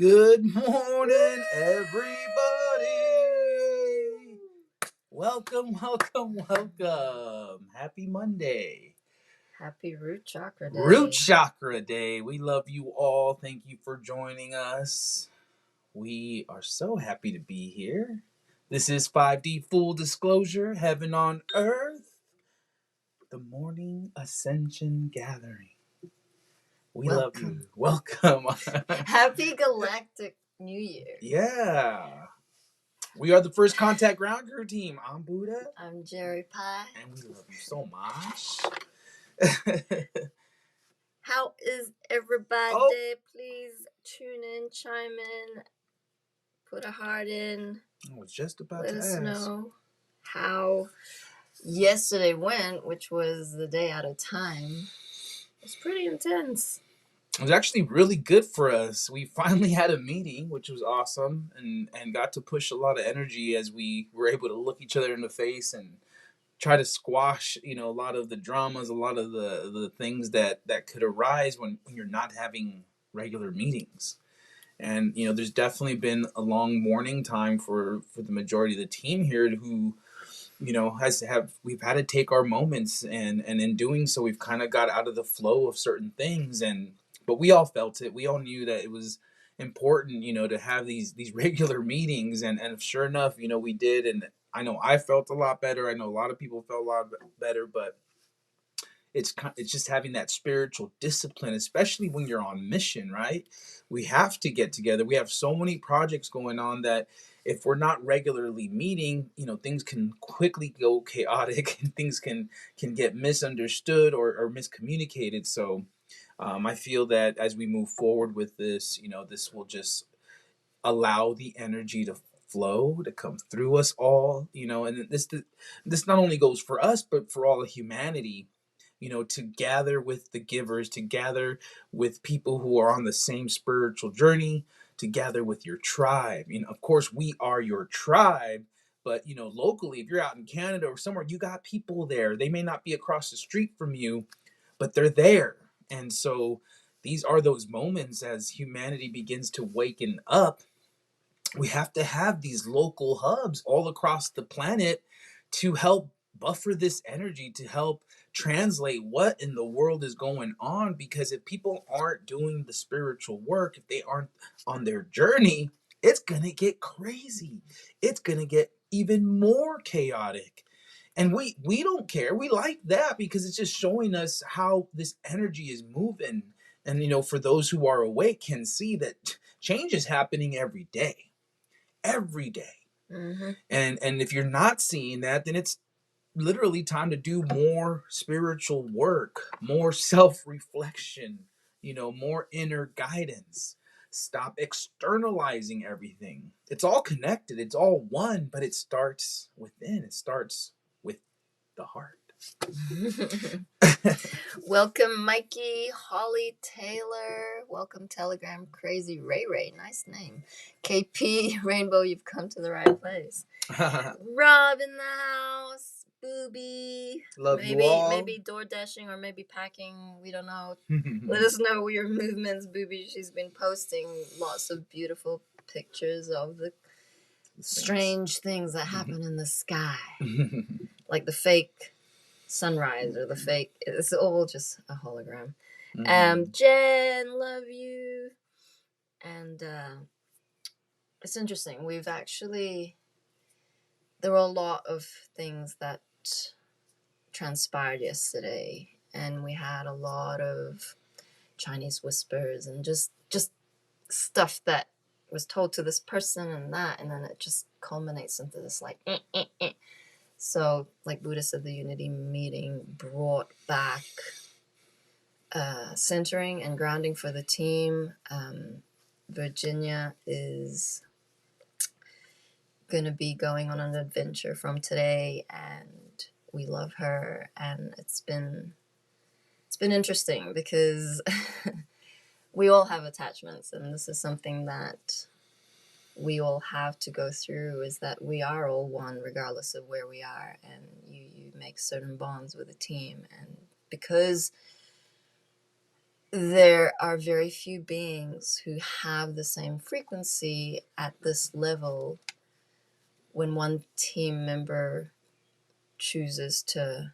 Good morning, everybody. Welcome. Happy Monday. Happy Root Chakra Day. Root Chakra Day. We love you all. Thank you for joining us. We are so happy to be here. This is 5D Full Disclosure, Heaven on Earth, the Morning Ascension Gathering. We love you. Welcome. Happy Galactic New Year. Yeah. We are the First Contact Ground Crew team. I'm Buddha. I'm Jerry Pie. And we love you so much. How is everybody? Oh. Please tune in, chime in, put a heart in. I was just about Let to us ask. know how yesterday went, which was the day out of time. It was pretty intense. It was actually really good for us. We finally had a meeting, which was awesome, and got to push a lot of energy as we were able to look each other in the face and try to squash, a lot of the dramas, a lot of the things that could arise when you're not having regular meetings. And there's definitely been a long mourning time for the majority of the team here who we've had to take our moments, and in doing so we've kind of got out of the flow of certain things. But we all felt it. We all knew that it was important, to have these regular meetings, and sure enough, we did. And I know I felt a lot better. I know a lot of people felt a lot better, but it's just having that spiritual discipline, especially when you're on mission, right? We have to get together. We have so many projects going on that if we're not regularly meeting, things can quickly go chaotic and things can get misunderstood or miscommunicated. So I feel that as we move forward with this, this will just allow the energy to flow, to come through us all, and this not only goes for us but for all of humanity, to gather with the givers, to gather with people who are on the same spiritual journey, to gather with your tribe. Of course, we are your tribe, but locally, if you're out in Canada or somewhere, you got people there. They may not be across the street from you, but they're there. And so these are those moments as humanity begins to waken up. We have to have these local hubs all across the planet to help buffer this energy, to help translate what in the world is going on. Because if people aren't doing the spiritual work, if they aren't on their journey, it's going to get crazy. It's going to get even more chaotic. And we don't care. We like that because it's just showing us how this energy is moving. And for those who are awake can see that change is happening every day. Mm-hmm. And if you're not seeing that, then it's literally time to do more spiritual work, more self-reflection, more inner guidance. Stop externalizing everything. It's all connected, it's all one, but it starts within. It starts with the heart. Welcome, Mikey, Holly, Taylor. Welcome, Telegram Crazy Ray Ray. Nice name. KP Rainbow, you've come to the right place. Rob in the house. Booby. Love you all. Maybe door dashing or maybe packing. We don't know. Let us know your movements, Booby. She's been posting lots of beautiful pictures of the strange things that happen in the sky. Like the fake sunrise or the fake, it's all just a hologram. Jen, love you. And it's interesting, we've actually, there were a lot of things that transpired yesterday, and we had a lot of Chinese whispers and just stuff that was told to this person and that, and then it just culminates into this like So, like Buddha said, the unity meeting brought back centering and grounding for the team. Virginia is going to be going on an adventure from today, and we love her. And it's been interesting because we all have attachments, and this is something that we all have to go through, is that we are all one regardless of where we are, and you make certain bonds with a team. And because there are very few beings who have the same frequency at this level when one team member chooses to,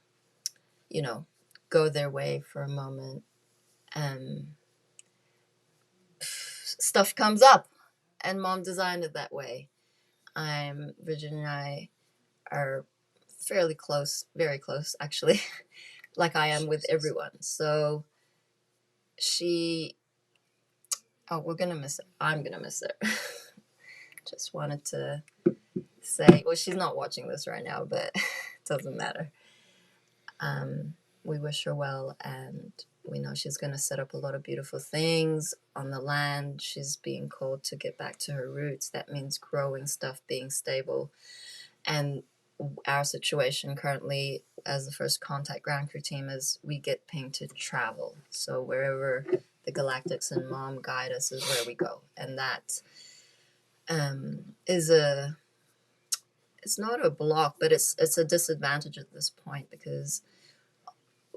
you know, go their way for a moment, and stuff comes up, and mom designed it that way. Virginia and I are fairly close, very close actually, like I am with everyone. So she, oh, we're gonna miss it. I'm gonna miss it. Just wanted to say, well, she's not watching this right now, but it doesn't matter. We wish her well, and we know she's going to set up a lot of beautiful things on the land. She's being called to get back to her roots. That means growing stuff, being stable. And our situation currently as the first contact ground crew team is we get pinged to travel. So wherever the Galactics and mom guide us is where we go. And that is a, it's not a block, but it's a disadvantage at this point, because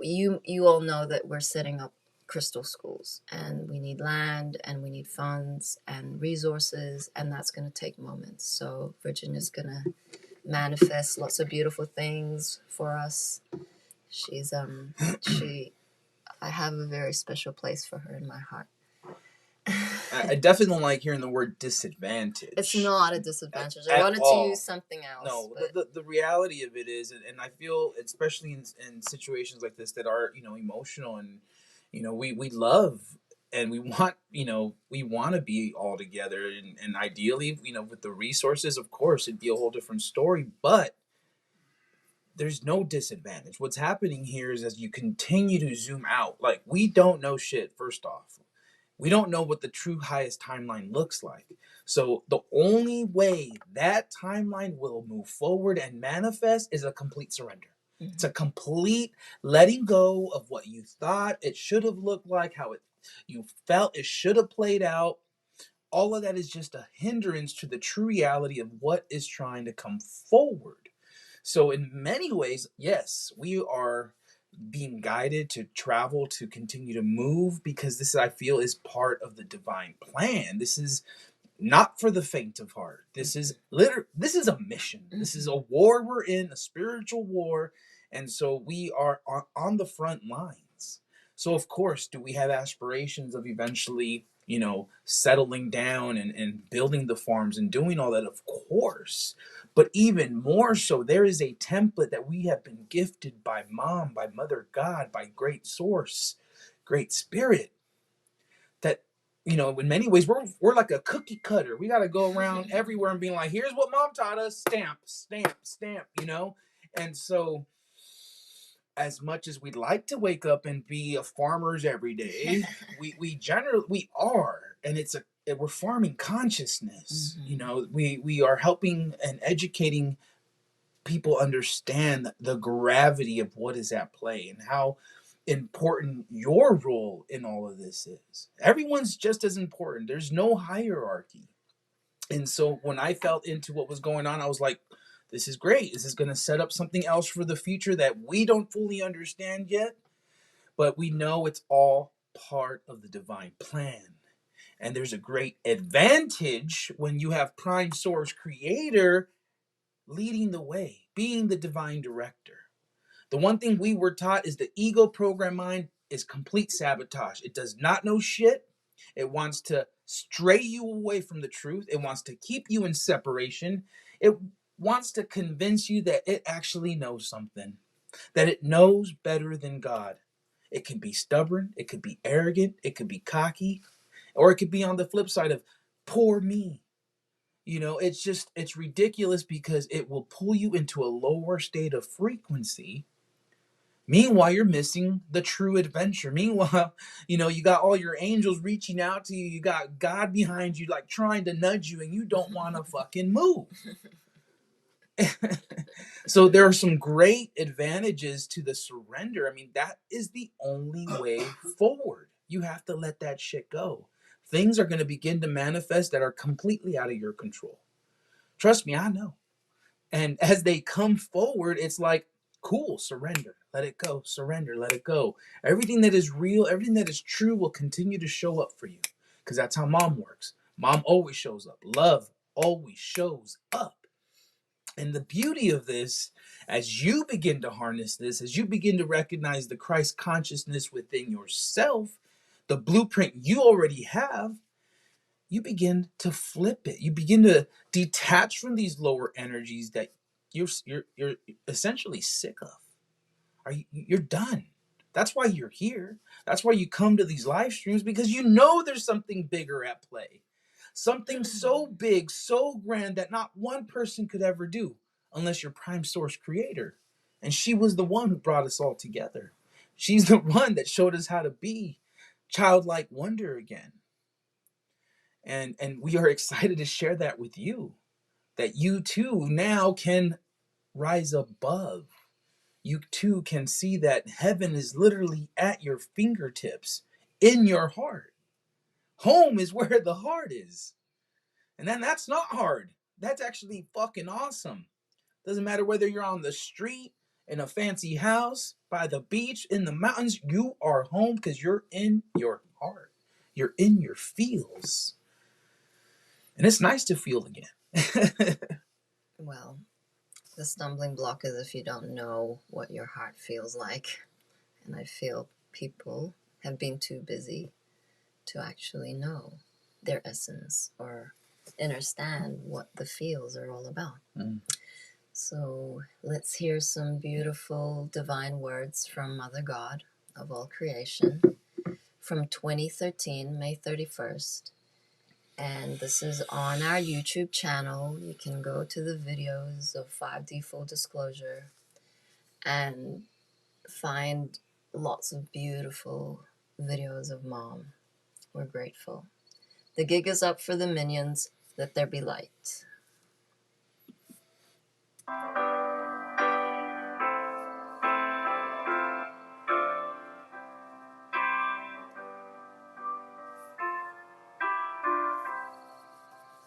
you all know that we're setting up crystal schools, and we need land, and we need funds and resources, and that's going to take moments. So Virginia's going to manifest lots of beautiful things for us. She's she I have a very special place for her in my heart. I definitely don't like hearing the word disadvantage. It's not a disadvantage. I wanted to use something else. No, but the reality of it is, and I feel, especially in situations like this that are, emotional, and, we love and we want, we want to be all together, and ideally, with the resources, of course, it'd be a whole different story, but there's no disadvantage. What's happening here is, as you continue to zoom out, like, we don't know shit, first off. We don't know what the true highest timeline looks like. So the only way that timeline will move forward and manifest is a complete surrender. Mm-hmm. It's a complete letting go of what you thought it should have looked like, how you felt it should have played out. All of that is just a hindrance to the true reality of what is trying to come forward. So in many ways, yes, we are being guided to travel, to continue to move, because this, I feel, is part of the divine plan. This is not for the faint of heart. This is this is a mission. This is a war we're in, a spiritual war, and so we are on the front lines. So of course, do we have aspirations of eventually, settling down and building the farms and doing all that? Of course. But even more so, there is a template that we have been gifted by mom, by mother God, by great source, great spirit, that, in many ways, we're like a cookie cutter. We got to go around everywhere and being like, here's what mom taught us, stamp, stamp, stamp, And so, as much as we'd like to wake up and be farmers every day, we are, and we're farming consciousness. Mm-hmm. We are helping and educating people understand the gravity of what is at play and how important your role in all of this is. Everyone's just as important. There's no hierarchy. And so when I felt into what was going on, I was like, this is great. This is going to set up something else for the future that we don't fully understand yet, but we know it's all part of the divine plan. And there's a great advantage when you have prime source creator leading the way, being the divine director. The one thing we were taught is the ego program mind is complete sabotage. It does not know shit. It wants to stray you away from the truth. It wants to keep you in separation. It wants to convince you that it actually knows something, that it knows better than God. It can be stubborn. It could be arrogant. It could be cocky. Or it could be on the flip side of poor me. It's ridiculous, because it will pull you into a lower state of frequency. Meanwhile, you're missing the true adventure. Meanwhile, you got all your angels reaching out to you. You got God behind you, like trying to nudge you, and you don't want to fucking move. So there are some great advantages to the surrender. I mean, that is the only way forward. You have to let that shit go. Things are going to begin to manifest that are completely out of your control. Trust me, I know. And as they come forward, it's like Cool, surrender, let it go, surrender, let it go. Everything that is real, everything that is true will continue to show up for you, because that's how mom works. Mom always shows up. Love always shows up. And the beauty of this, as you begin to harness this, as you begin to recognize the Christ consciousness within yourself, the blueprint you already have, you begin to flip it. You begin to detach from these lower energies that you're essentially sick of. You're done. That's why you're here. That's why you come to these live streams, because you know there's something bigger at play. Something so big, so grand that not one person could ever do unless you're prime source creator. And she was the one who brought us all together. She's the one that showed us how to be childlike wonder again. And we are excited to share that with you, that you too now can rise above. You too can see that heaven is literally at your fingertips, in your heart. Home is where the heart is. And then that's not hard. That's actually fucking awesome. Doesn't matter whether you're on the street, in a fancy house, by the beach, in the mountains, you are home because you're in your heart. You're in your feels. And it's nice to feel again. Well, the stumbling block is if you don't know what your heart feels like. And I feel people have been too busy to actually know their essence or understand what the feels are all about. Mm. So let's hear some beautiful divine words from Mother God of all creation from 2013, May 31st. And this is on our YouTube channel. You can go to the videos of 5D Full Disclosure and find lots of beautiful videos of Mom. We're grateful. The gig is up for the minions. Let there be light.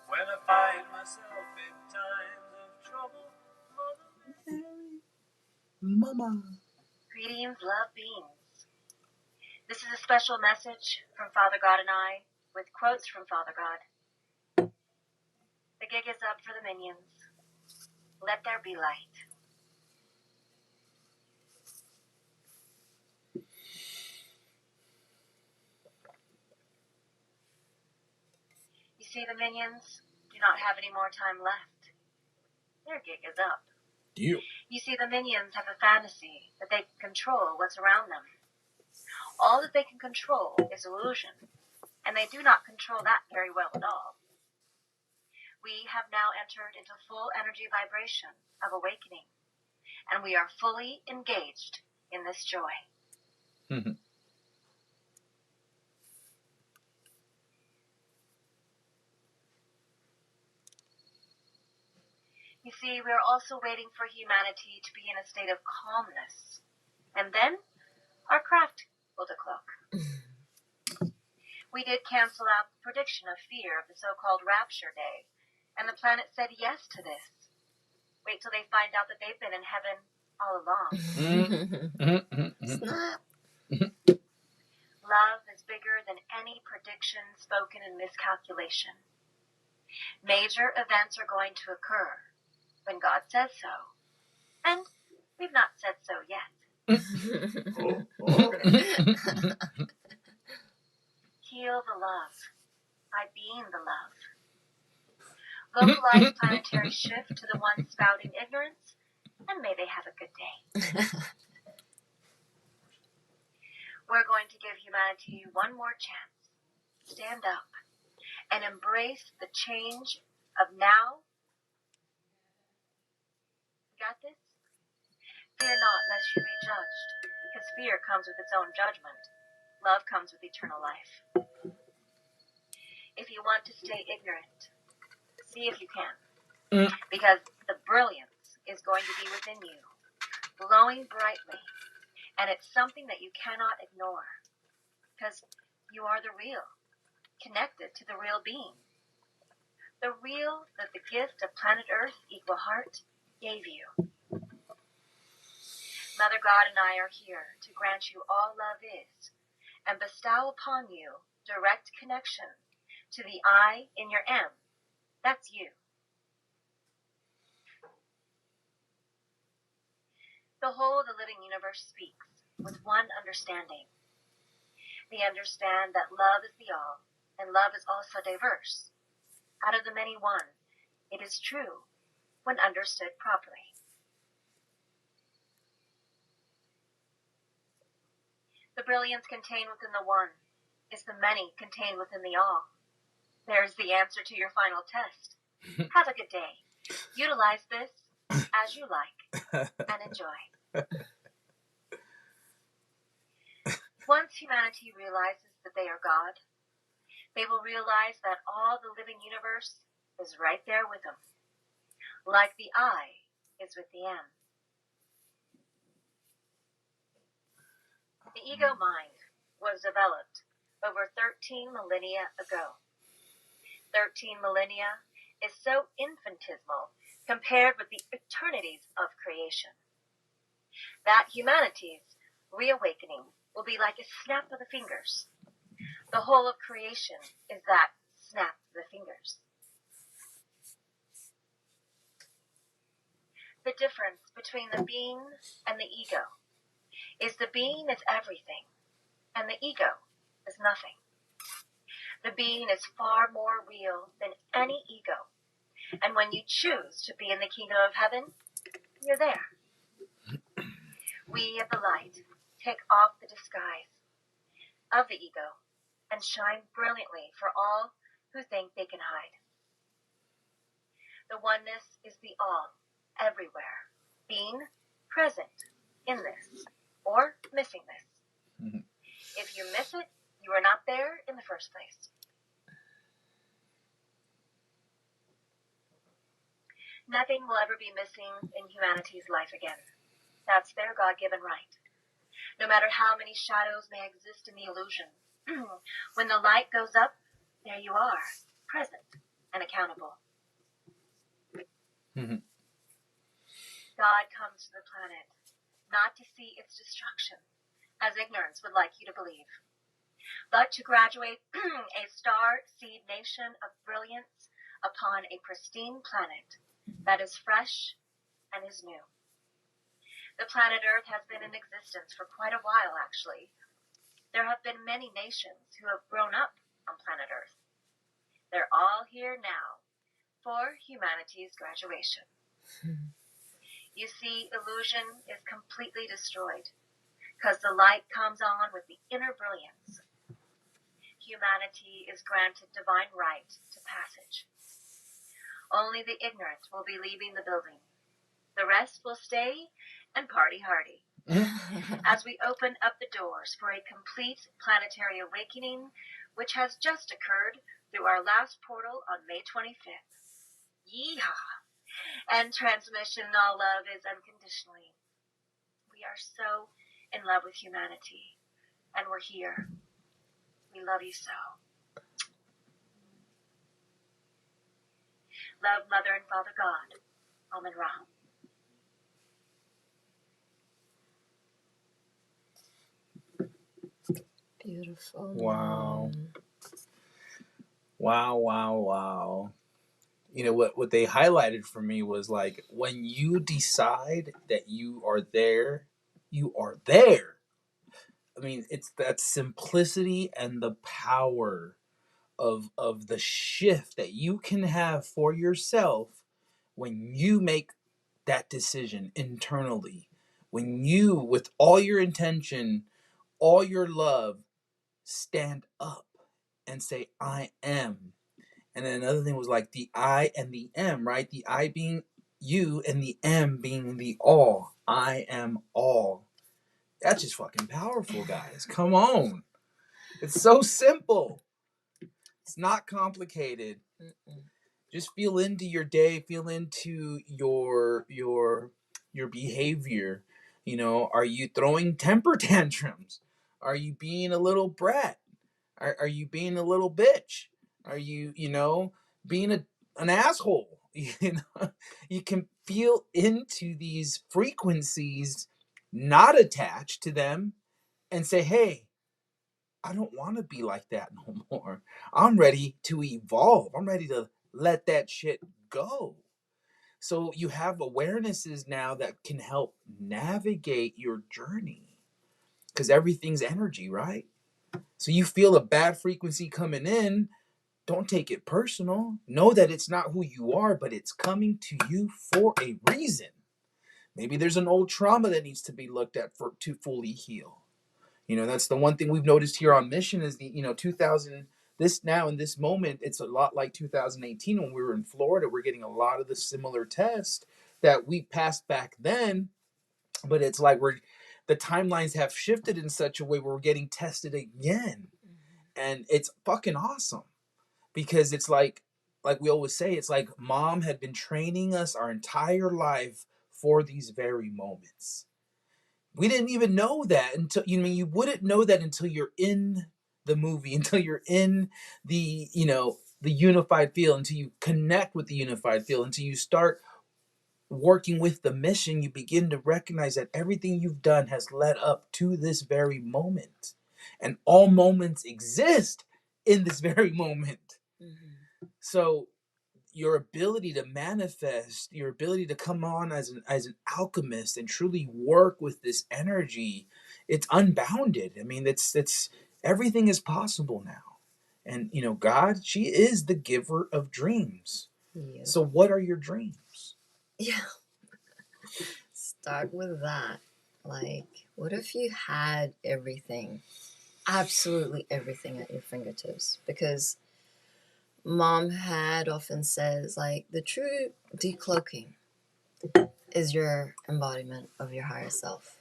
When I find myself in times of trouble, Mama. Greetings, love beings. This is a special message from Father God and I, with quotes from Father God. The gig is up for the minions. Let there be light. You see, the minions do not have any more time left. Their gig is up. You. You see, the minions have a fantasy that they can control what's around them. All that they can control is illusion, and they do not control that very well at all. We have now entered into full energy vibration of awakening, and we are fully engaged in this joy. Mhm. You see, we are also waiting for humanity to be in a state of calmness, and then our craft will decloak. We did cancel out the prediction of fear of the so-called rapture day, and the planet said yes to this. Wait till they find out that they've been in heaven all along. Snap. Love is bigger than any prediction spoken in miscalculation. Major events are going to occur when God says so, and we've not said so yet. Heal the love by being the love. Localized planetary shift to the ones spouting ignorance, and may they have a good day. We're going to give humanity one more chance. Stand up and embrace the change of now. Got this? Fear not lest you be judged, because fear comes with its own judgment. Love comes with eternal life. If you want to stay ignorant, see if you can. Because the brilliance is going to be within you, glowing brightly. And it's something that you cannot ignore. Because you are the real, connected to the real being. The real that the gift of planet Earth equal heart gave you. Mother God and I are here to grant you all love is, and bestow upon you direct connection to the I in your M. That's you. The whole of the living universe speaks with one understanding. They understand that love is the all, and love is also diverse. Out of the many one, it is true when understood properly. The brilliance contained within the one is the many contained within the all. There's the answer to your final test. Have a good day. Utilize this as you like and enjoy. Once humanity realizes that they are God, they will realize that all the living universe is right there with them, like the I is with the M. The ego mind was developed over 13 millennia ago. 13 millennia is so infinitesimal compared with the eternities of creation that humanity's reawakening will be like a snap of the fingers. The whole of creation is that snap of the fingers. The difference between the being and the ego is the being is everything and the ego is nothing. The being is far more real than any ego, and when you choose to be in the kingdom of heaven, you're there. We of the light take off the disguise of the ego and shine brilliantly for all who think they can hide. The oneness is the all, everywhere, being present in this or missing this. Mhm. If you miss it, you are not there in the first place. Nothing will ever be missing in humanity's life again. That's their God-given right. No matter how many shadows may exist in the illusion, when the light goes up, there you are, present and accountable. Mhm. God comes to the planet not to see its destruction, as ignorance would like you to believe, but to graduate a star seed nation of brilliance upon a pristine planet that is fresh and is new. The planet Earth has been in existence for quite a while, actually. There have been many nations who have grown up on planet Earth. They're all here now for humanity's graduation. You see, illusion is completely destroyed because the light comes on with the inner brilliance. Humanity is granted divine right to passage. Only the ignorant will be leaving the building. The rest will stay and party hardy. As we open up the doors for a complete planetary awakening, which has just occurred through our last portal on May 25th. Yeehaw! And transmission in all love is unconditionally. We are so in love with humanity, and we're here. We love you so. Love, Mother and Father God. Amen Ra. Beautiful. Wow. Wow, wow, wow. You know what they highlighted for me was like when you decide that you are there, you are there. I mean, it's that simplicity and the power of the shift that you can have for yourself when you make that decision internally. When you, with all your intention, all your love, stand up and say, I am. And then another thing was like the I and the M, right? The I being you and the M being the all. I am all. That's just fucking powerful, guys. Come on. It's so simple. It's not complicated. Just feel into your day, feel into your behavior. You know, are you throwing temper tantrums? Are you being a little brat? Are you being a little bitch? Are you, being an asshole? You can feel into these frequencies not attach to them, and say, hey, I don't want to be like that no more. I'm ready to evolve. I'm ready to let that shit go. So you have awarenesses now that can help navigate your journey, because everything's energy, right? So you feel a bad frequency coming in, don't take it personal. Know that it's not who you are, but it's coming to you for a reason. Maybe there's an old trauma that needs to be looked at for to fully heal. That's the one thing we've noticed here on Mission is 2000, this now in this moment, it's a lot like 2018 when we were in Florida. We're getting a lot of the similar tests that we passed back then, but it's like the timelines have shifted in such a way where we're getting tested again. And it's fucking awesome, because it's like we always say, it's like mom had been training us our entire life for these very moments. We didn't even know that until you wouldn't know that until you're in the movie, until you're in the unified field, until you connect with the unified field, until you start working with the mission. You begin to recognize that everything you've done has led up to this very moment, and all moments exist in this very moment. So your ability to manifest, your ability to come on as an alchemist and truly work with this energy, it's unbounded. I mean, it's everything is possible now. And God, she is the giver of dreams. Yeah. So what are your dreams? Yeah. Start with that. Like, what if you had everything, absolutely everything at your fingertips? Because mom had often says, like, the true decloaking is your embodiment of your higher self.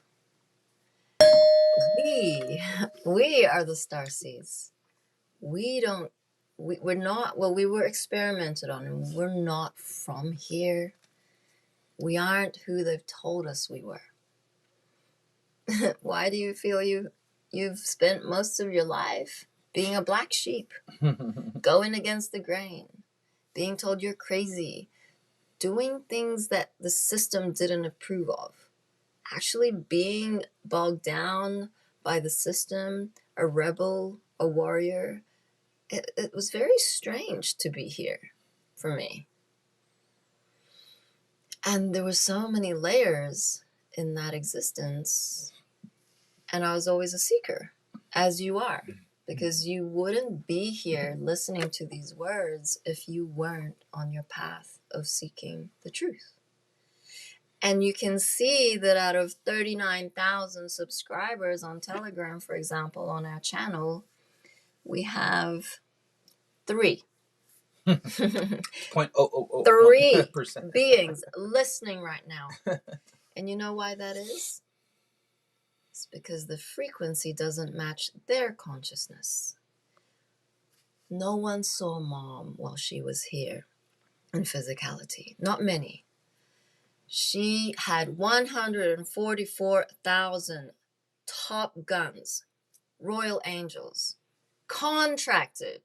We are the starseeds. We're not, well, we were experimented on, and we're not from here. We aren't who they've told us we were. Why do you feel you've spent most of your life being a black sheep, going against the grain, being told you're crazy, doing things that the system didn't approve of, actually being bogged down by the system, a rebel, a warrior? It was very strange to be here for me. And there were so many layers in that existence. And I was always a seeker, as you are, because you wouldn't be here listening to these words if you weren't on your path of seeking the truth. And you can see that out of 39,000 subscribers on Telegram, for example, on our channel, we have 3. 3 beings listening right now. And you know why that is? It's because the frequency doesn't match their consciousness. No one saw mom while she was here in physicality. Not many. She had 144,000 top guns, royal angels, contracted,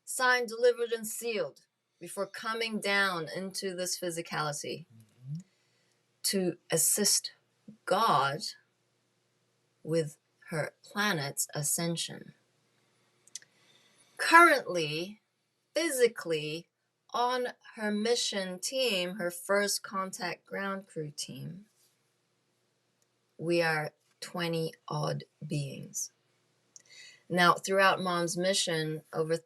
signed, delivered, and sealed before coming down into this physicality to assist God with her planet's ascension. Currently, physically, on her mission team, her first contact ground crew team, we are 20 odd beings. Now, throughout mom's mission, over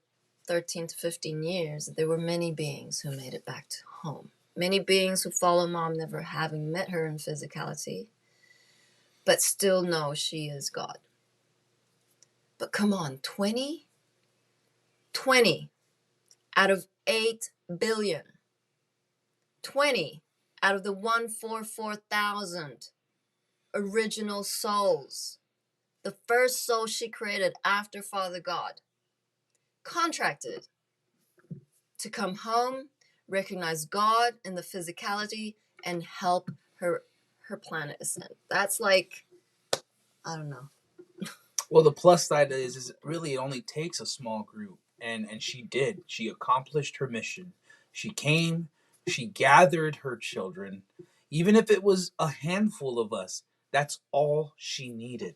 13 to 15 years, there were many beings who made it back to home. Many beings who follow mom, never having met her in physicality, but still know she is God. But come on, 20? 20 out of 8 billion. 20 out of the 144,000 original souls. The first soul she created after Father God. Contracted to come home, recognize God in the physicality, and help her planet ascend. That's like, I don't know. Well, the plus side is really it only takes a small group, and she did. She accomplished her mission. She came, she gathered her children, even if it was a handful of us. That's all she needed.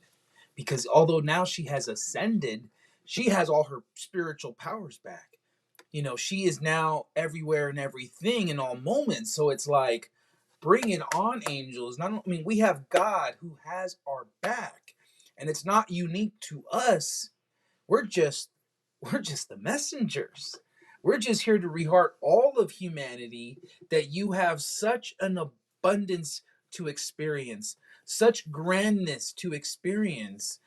Because although now she has ascended, she has all her spiritual powers back. She is now everywhere and everything in all moments. So it's like, bring it on, angels. We have God who has our back, and it's not unique to us. We're just the messengers. We're just here to reheart all of humanity, that you have such an abundance to experience, such grandness to experience,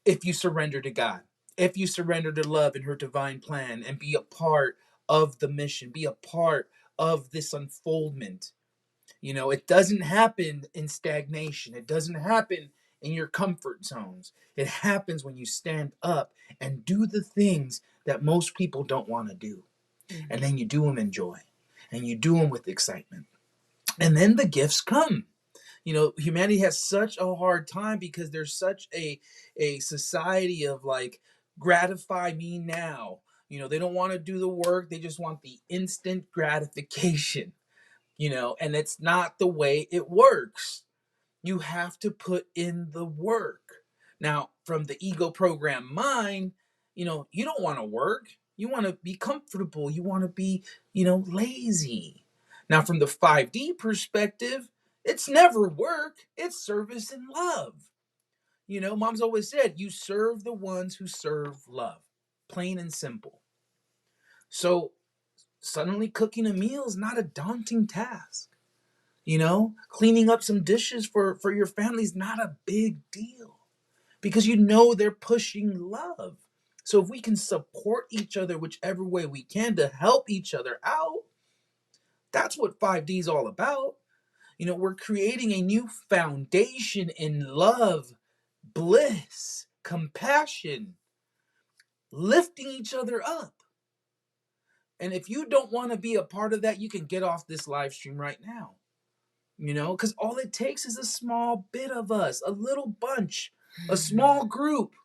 if you surrender to God, if you surrender to love and her divine plan, and be a part of the mission, be a part of this unfoldment. It doesn't happen in stagnation. It doesn't happen in your comfort zones. It happens when you stand up and do the things that most people don't want to do. And then you do them in joy, and you do them with excitement. And then the gifts come. Humanity has such a hard time because there's such a society of like, gratify me now. They don't want to do the work. They just want the instant gratification. And it's not the way it works. You have to put in the work. Now, from the ego program mind, you don't want to work. You want to be comfortable. You want to be, lazy. Now, from the 5D perspective, it's never work. It's service and love. Mom's always said, you serve the ones who serve love. Plain and simple. So suddenly cooking a meal is not a daunting task. Cleaning up some dishes for your family is not a big deal, because they're pushing love. So if we can support each other whichever way we can to help each other out, that's what 5D is all about. We're creating a new foundation in love, bliss, compassion, lifting each other up. And if you don't want to be a part of that, you can get off this live stream right now. Because all it takes is a small bit of us, a little bunch, a small group.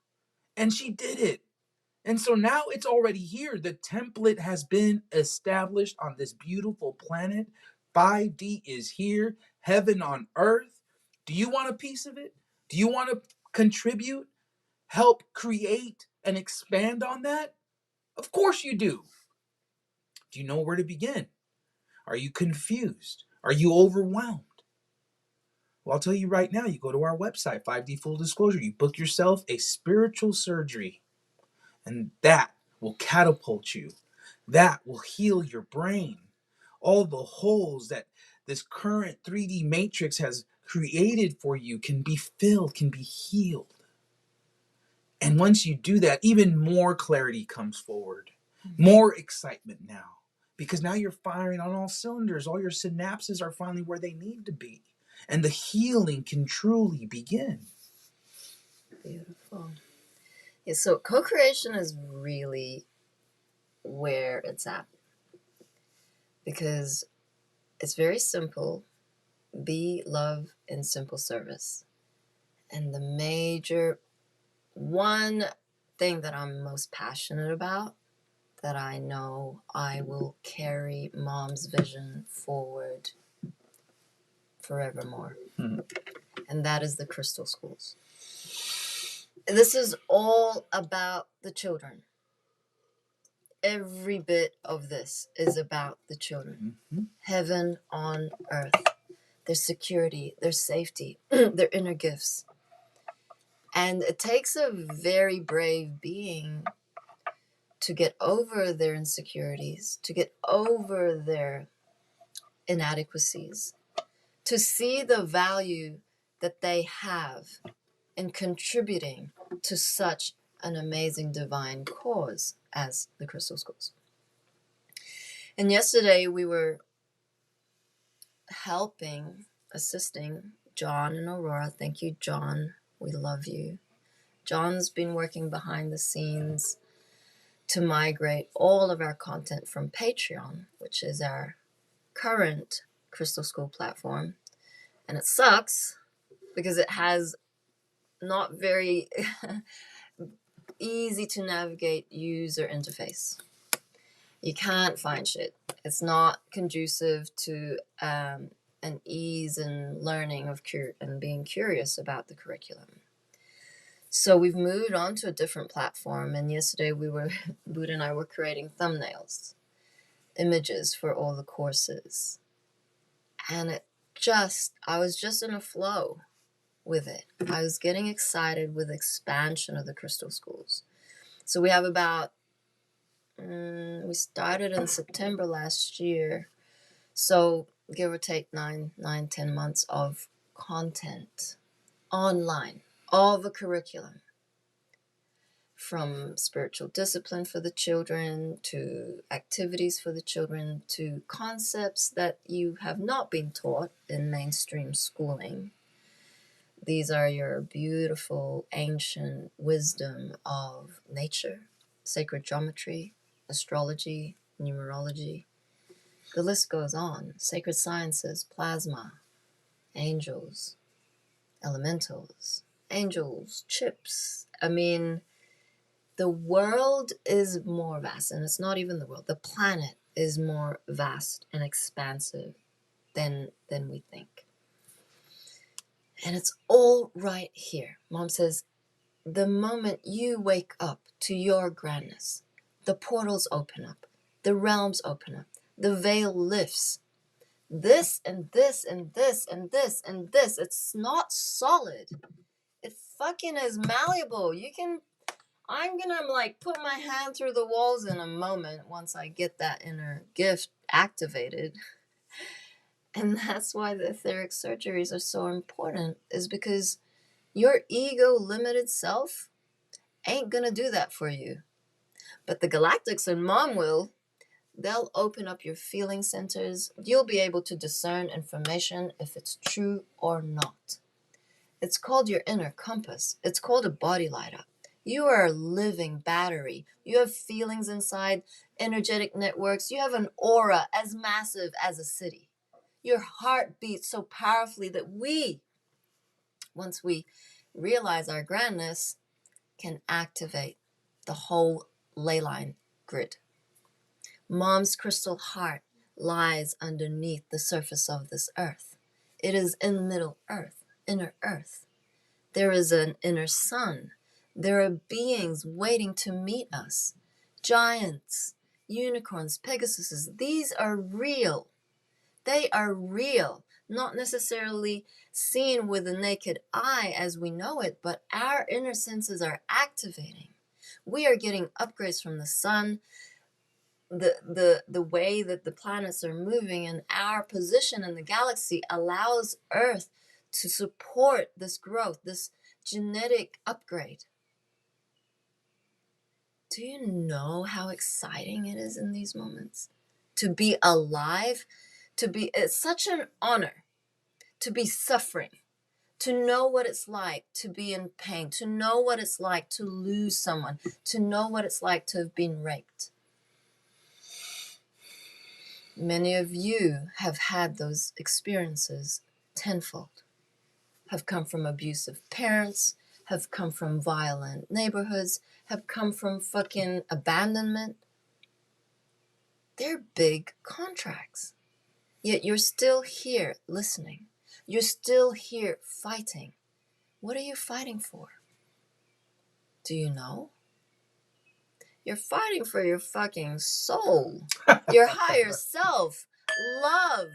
And she did it. And so now it's already here. The template has been established on this beautiful planet. 5D is here, heaven on earth. Do you want a piece of it? Do you want to contribute, help create, and expand on that? Of course you do. Do you know where to begin? Are you confused? Are you overwhelmed? Well, I'll tell you right now, you go to our website, 5D Full Disclosure, you book yourself a spiritual surgery, and that will catapult you. That will heal your brain. All the holes that this current 3D matrix has created for you can be filled, can be healed. And once you do that, even more clarity comes forward, more excitement now, because now you're firing on all cylinders. All your synapses are finally where they need to be, and the healing can truly begin. Beautiful. Yeah, so co-creation is really where it's at, because it's very simple. Be love in simple service. And the major one thing that I'm most passionate about, that I know I will carry Mom's vision forward forevermore. And that is the crystal schools. This is all about the children. Every bit of this is about the children. Heaven on earth. Their security, their safety, their inner gifts. And it takes a very brave being to get over their insecurities, to get over their inadequacies, to see the value that they have in contributing to such an amazing divine cause as the Crystal Schools. And yesterday we were assisting John and Aurora. Thank you, John. We love you. John's been working behind the scenes to migrate all of our content from Patreon, which is our current Crystal School platform. And it sucks because it has not very easy to navigate user interface. You can't find shit. It's not conducive to and ease and learning of and being curious about the curriculum. So we've moved on to a different platform, and yesterday Buddha and I were creating thumbnails, images for all the courses. And I was just in a flow with it. I was getting excited with expansion of the crystal schools. So we have about, we started in September last year. So give or take 10 months of content online, all the curriculum, from spiritual discipline for the children to activities for the children to concepts that you have not been taught in mainstream schooling. These are your beautiful ancient wisdom of nature, sacred geometry, astrology, numerology. The list goes on. Sacred sciences, plasma, angels, elementals, angels, chips. I mean, the world is more vast, and it's not even the world. The planet is more vast and expansive than we think. And it's all right here. Mom says, the moment you wake up to your grandness, the portals open up, the realms open up, the veil lifts. This and this and this and this and this. It's not solid. It fucking is malleable. I'm gonna like put my hand through the walls in a moment once I get that inner gift activated. And that's why the etheric surgeries are so important, is because your ego limited self ain't gonna do that for you. But the galactics and mom will. They'll open up your feeling centers. You'll be able to discern information if it's true or not. It's called your inner compass. It's called a body light up. You are a living battery. You have feelings inside, energetic networks. You have an aura as massive as a city. Your heart beats so powerfully that once we realize our grandness, can activate the whole ley line grid. Mom's crystal heart lies underneath the surface of this earth. It is in middle earth, inner earth. There is an inner sun. There are beings waiting to meet us. Giants, unicorns, Pegasuses. These are real. They are real. Not necessarily seen with the naked eye as we know it, but our inner senses are activating. We are getting upgrades from the sun, the way that the planets are moving, and our position in the galaxy allows Earth to support this growth, this genetic upgrade. Do you know how exciting it is in these moments to be alive? It's such an honor to be suffering, to know what it's like to be in pain, to know what it's like to lose someone, to know what it's like to have been raped. Many of you have had those experiences tenfold, have come from abusive parents, have come from violent neighborhoods, have come from fucking abandonment. They're big contracts. Yet you're still here listening. You're still here fighting. What are you fighting for? Do you know? You're fighting for your fucking soul, your higher self, love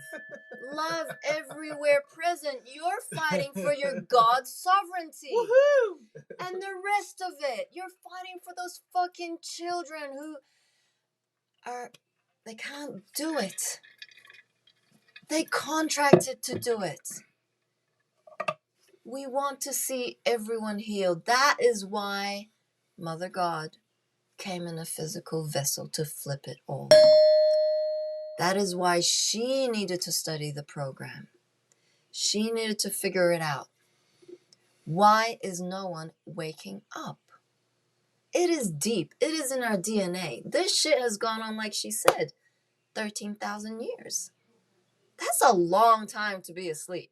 everywhere present. You're fighting for your God sovereignty. Woohoo! And the rest of it. You're fighting for those fucking children who they can't do it. They contracted to do it. We want to see everyone healed. That is why Mother God came in a physical vessel to flip it all. That is why she needed to study the program. She needed to figure it out. Why is no one waking up? It is deep. It is in our DNA. This shit has gone on, like she said, 13,000 years. That's a long time to be asleep.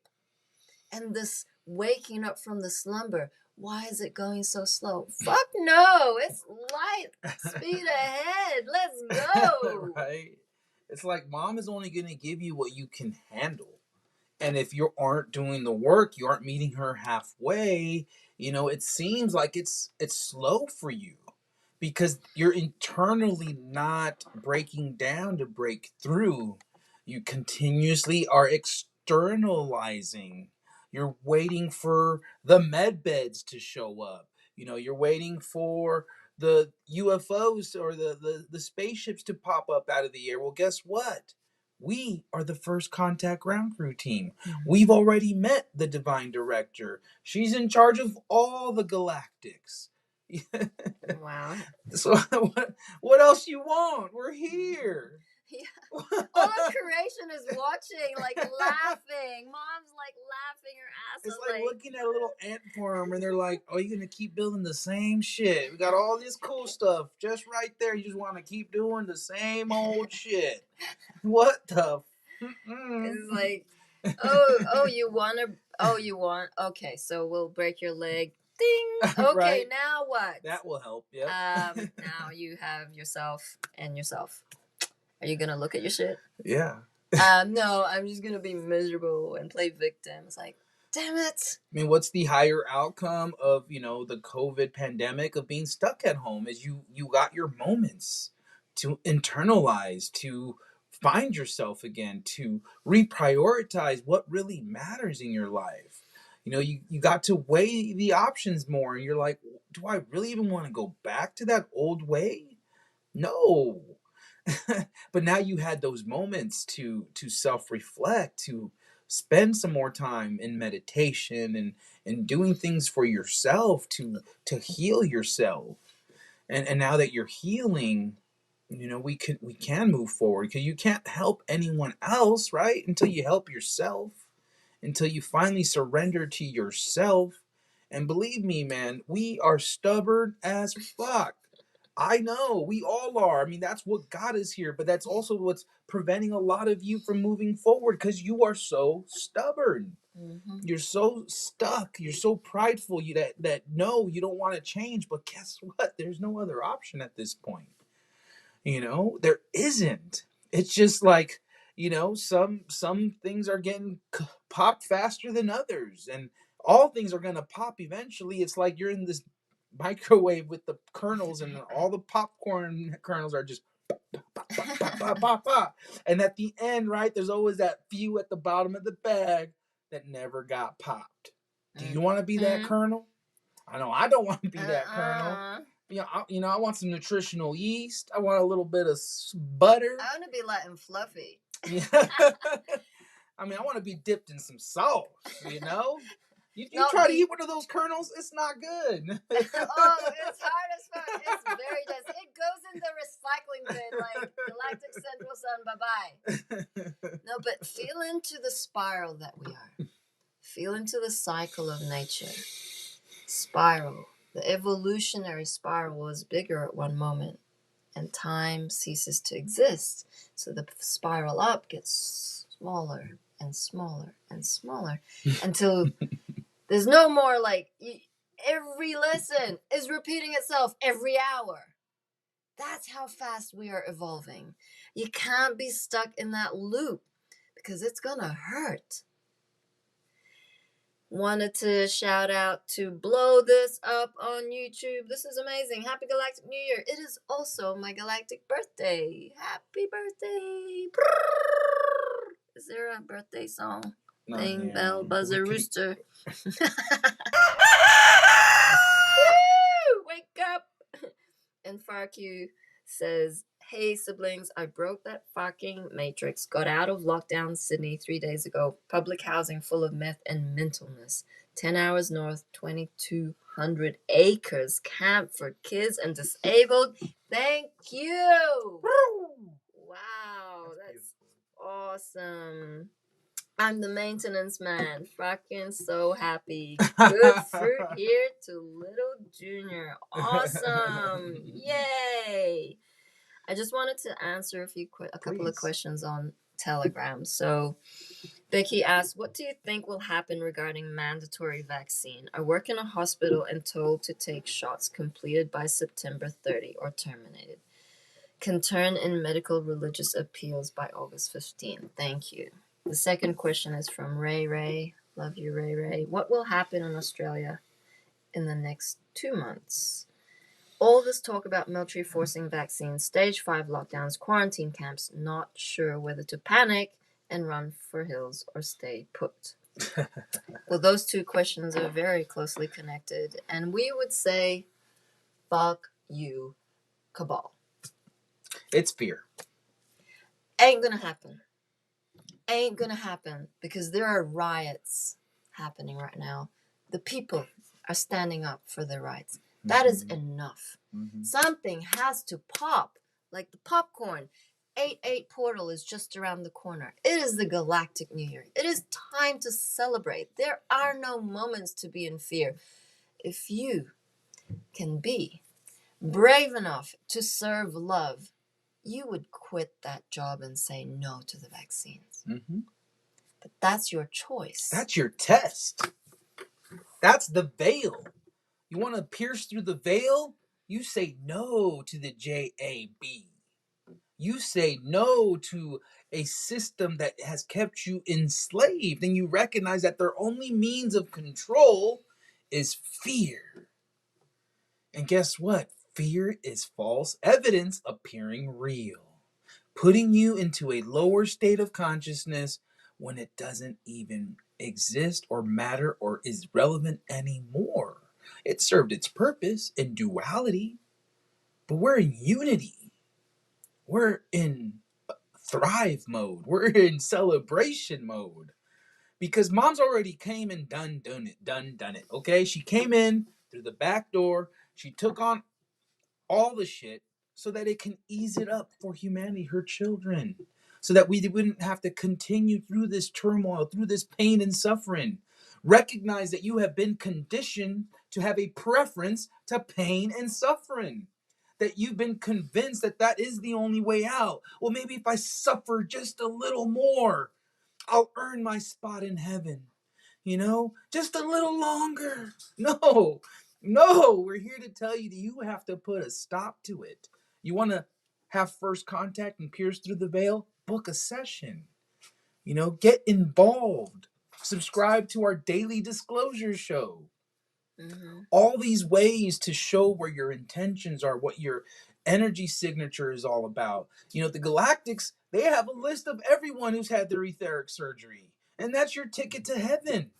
And this waking up from the slumber, why is it going so slow? Fuck no, it's light speed ahead. Let's go. Right? It's like mom is only going to give you what you can handle. And if you aren't doing the work, you aren't meeting her halfway, it seems like it's slow for you because you're internally not breaking down to break through. You continuously are externalizing. You're waiting for the med beds to show up. You're waiting for the UFOs or the spaceships to pop up out of the air. Well, guess what? We are the first contact ground crew team. We've already met the divine director. She's in charge of all the galactics. Wow. So what else you want? We're here. Yeah. All of creation is watching, like laughing. Mom's like laughing her ass It's off. like looking at a little ant farm and they're like, "Oh, you're gonna keep building the same shit. We got all this cool stuff just right there. You just want to keep doing the same old shit. What the? It's like, you want. Okay, so we'll break your leg. Ding. Okay, Right? now what? That will help. Yeah. Now you have yourself and yourself. Are you gonna look at your shit? Yeah. No, I'm just gonna be miserable and play victim. It's like, damn it. I mean, what's the higher outcome of the COVID pandemic of being stuck at home? Is you got your moments to internalize, to find yourself again, to reprioritize what really matters in your life. You got to weigh the options more, and you're like, do I really even want to go back to that old way? No. But now you had those moments to self-reflect, to spend some more time in meditation and doing things for yourself to heal yourself. And now that you're healing, we can move forward because you can't help anyone else, right? Until you help yourself, until you finally surrender to yourself. And believe me, man, we are stubborn as fuck. I know we all are. I mean, that's what got us here, but that's also what's preventing a lot of you from moving forward because you are so stubborn. Mm-hmm. You're so stuck. You're so prideful. That no, you don't want to change. But guess what? There's no other option at this point. There isn't. It's just like some things are getting popped faster than others, and all things are gonna pop eventually. It's like you're in this microwave with the kernels, and all the popcorn kernels are just pop, pop, pop, pop, pop, pop, pop. And at the end, right, there's always that few at the bottom of the bag that never got popped. Do you want to be that kernel? I know I don't want to be that kernel. I want some nutritional yeast. I want a little bit of butter. I want to be light and fluffy. Yeah. I mean, I want to be dipped in some sauce, You try to eat one of those kernels, it's not good. It's hard as fuck. It's very dense. It goes in the recycling bin like Galactic Central Sun, bye-bye. No, but feel into the spiral that we are. Feel into the cycle of nature. Spiral. The evolutionary spiral was bigger at one moment, and time ceases to exist. So the spiral up gets smaller and smaller and smaller until there's no more every lesson is repeating itself every hour. That's how fast we are evolving. You can't be stuck in that loop because it's gonna hurt. Wanted to shout out to Blow This Up on YouTube. This is amazing. Happy Galactic New Year. It is also my galactic birthday. Happy birthday. Is there a birthday song? Ding, bell, buzzer, rooster. Wake up. And FarQ says, hey siblings, I broke that fucking matrix. Got out of lockdown Sydney 3 days ago. Public housing full of meth and mentalness. 10 hours north, 2,200 acres. Camp for kids and disabled. Thank you. Wow, that's awesome. I'm the maintenance man. Fucking so happy. Good fruit here to little Junior. Awesome. Yay. I just wanted to answer a couple of questions on Telegram. So Becky asked, what do you think will happen regarding mandatory vaccine? I work in a hospital and told to take shots completed by September 30 or terminated. Can turn in medical religious appeals by August 15. Thank you. The second question is from Ray Ray. Love you, Ray Ray. What will happen in Australia in the next 2 months? All this talk about military forcing vaccines, stage 5 lockdowns, quarantine camps, not sure whether to panic and run for hills or stay put. Well, those two questions are very closely connected, and we would say, fuck you, cabal. It's fear. Ain't gonna happen. Ain't gonna happen because there are riots happening right now. The people are standing up for their rights. That is enough. Something has to pop, like the popcorn. 8-8 portal is just around the corner. It is the Galactic New Year. It is time to celebrate. There are no moments to be in fear. If you can be brave enough to serve love, you would quit that job and say no to the vaccines. But that's your choice. That's your test. That's the veil. You want to pierce through the veil? You say no to the JAB. You say no to a system that has kept you enslaved, and you recognize that their only means of control is fear. And guess what? Fear is false evidence appearing real, putting you into a lower state of consciousness when it doesn't even exist or matter or is relevant anymore. It served its purpose in duality, but we're in unity. We're in thrive mode. We're in celebration mode. Because mom's already came and done it. Okay? She came in through the back door. She took on all the shit so that it can ease it up for humanity, her children, so that we wouldn't have to continue through this turmoil, through this pain and suffering. Recognize that you have been conditioned to have a preference to pain and suffering, that you've been convinced that that is the only way out. Well, maybe if I suffer just a little more, I'll earn my spot in heaven. Just a little longer. No, we're here to tell you that you have to put a stop to it. You want to have first contact and pierce through the veil? Book a session. Get involved. Subscribe to our daily disclosure show. All these ways to show where your intentions are, what your energy signature is all about. The Galactics, they have a list of everyone who's had their etheric surgery, and that's your ticket to heaven.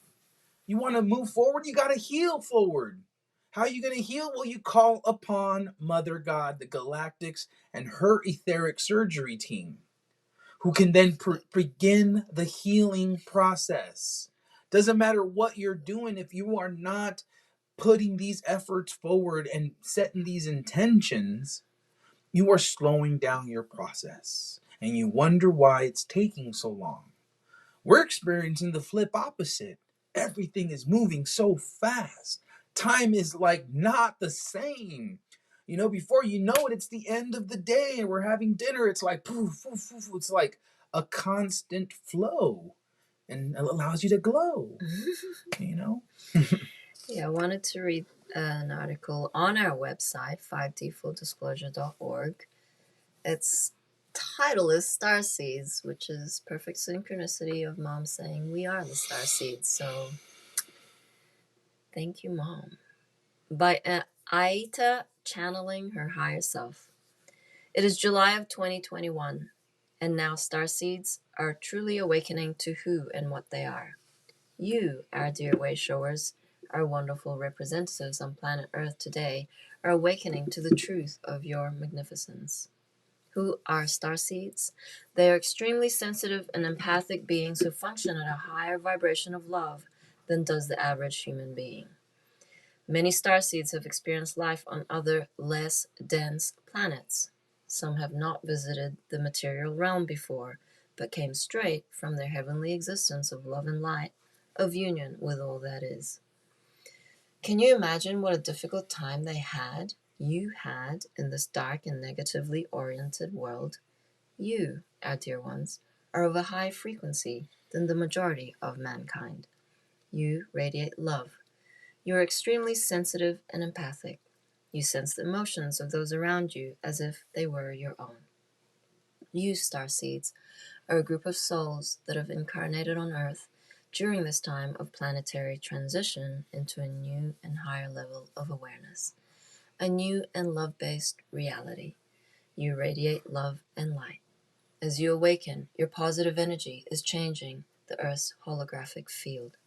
You want to move forward, you got to heal forward. How are you going to heal? Well, you call upon Mother God, the Galactics, and her etheric surgery team, who can then begin the healing process. Doesn't matter what you're doing if you are not putting these efforts forward and setting these intentions, you are slowing down your process. And you wonder why it's taking so long. We're experiencing the flip opposite. Everything is moving so fast. Time is like not the same. Before you know it, it's the end of the day and we're having dinner. It's like poof, poof, poof. It's like a constant flow and it allows you to glow. Yeah, I wanted to read an article on our website, 5dfulldisclosure.org. Its title is Starseeds, which is perfect synchronicity of Mom saying we are the starseeds. So, thank you, Mom. By Aita channeling her higher self. It is July of 2021, and now starseeds are truly awakening to who and what they are. You, our dear way showers, our wonderful representatives on planet Earth today, are awakening to the truth of your magnificence. Who are starseeds? They are extremely sensitive and empathic beings who function at a higher vibration of love than does the average human being. Many starseeds have experienced life on other, less dense planets. Some have not visited the material realm before, but came straight from their heavenly existence of love and light, of union with all that is. Can you imagine what a difficult time you had, in this dark and negatively oriented world? You, our dear ones, are of a higher frequency than the majority of mankind. You radiate love. You are extremely sensitive and empathic. You sense the emotions of those around you as if they were your own. You, starseeds, are a group of souls that have incarnated on Earth during this time of planetary transition into a new and higher level of awareness, a new and love-based reality. You radiate love and light. As you awaken, your positive energy is changing the Earth's holographic field.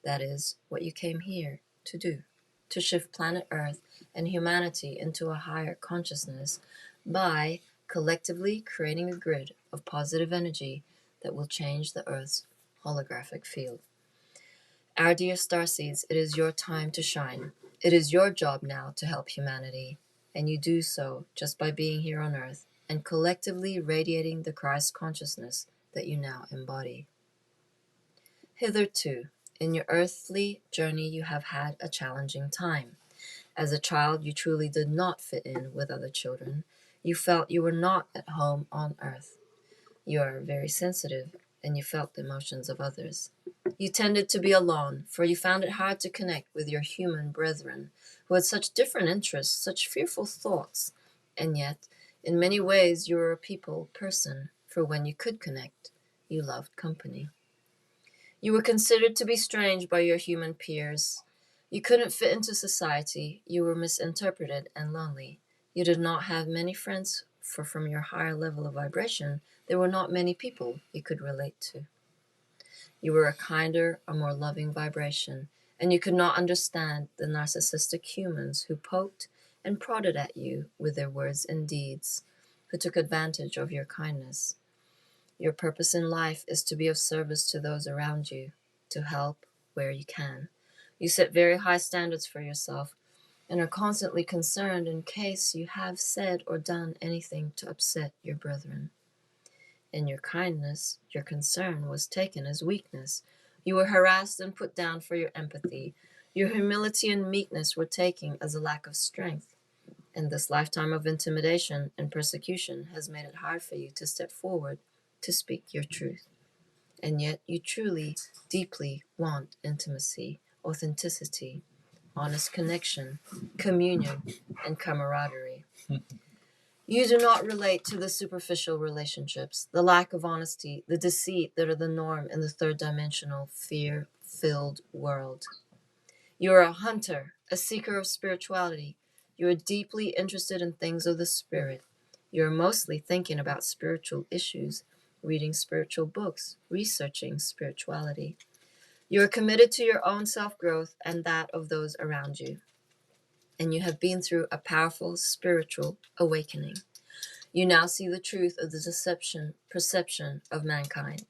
That is what you came here to do, to shift planet Earth and humanity into a higher consciousness by collectively creating a grid of positive energy that will change the Earth's holographic field. Our dear starseeds, it is your time to shine. It is your job now to help humanity, and you do so just by being here on Earth and collectively radiating the Christ consciousness that you now embody. Hitherto, in your earthly journey, you have had a challenging time. As a child, you truly did not fit in with other children. You felt you were not at home on Earth. You are very sensitive, and you felt the emotions of others. You tended to be alone, for you found it hard to connect with your human brethren, who had such different interests, such fearful thoughts, and yet, in many ways, you were a people person, for when you could connect, you loved company. You were considered to be strange by your human peers. You couldn't fit into society. You were misinterpreted and lonely. You did not have many friends, for from your higher level of vibration, there were not many people you could relate to. You were a kinder, a more loving vibration, and you could not understand the narcissistic humans who poked and prodded at you with their words and deeds, who took advantage of your kindness. Your purpose in life is to be of service to those around you, to help where you can. You set very high standards for yourself and are constantly concerned in case you have said or done anything to upset your brethren. In your kindness, your concern was taken as weakness. You were harassed and put down for your empathy. Your humility and meekness were taken as a lack of strength. And this lifetime of intimidation and persecution has made it hard for you to step forward to speak your truth. And yet you truly, deeply want intimacy, authenticity, honest connection, communion, and camaraderie. You do not relate to the superficial relationships, the lack of honesty, the deceit that are the norm in the third dimensional, fear-filled world. You are a hunter, a seeker of spirituality. You are deeply interested in things of the spirit. You are mostly thinking about spiritual issues, reading spiritual books, researching spirituality. You are committed to your own self-growth and that of those around you. And you have been through a powerful spiritual awakening. You now see the truth of the perception of mankind.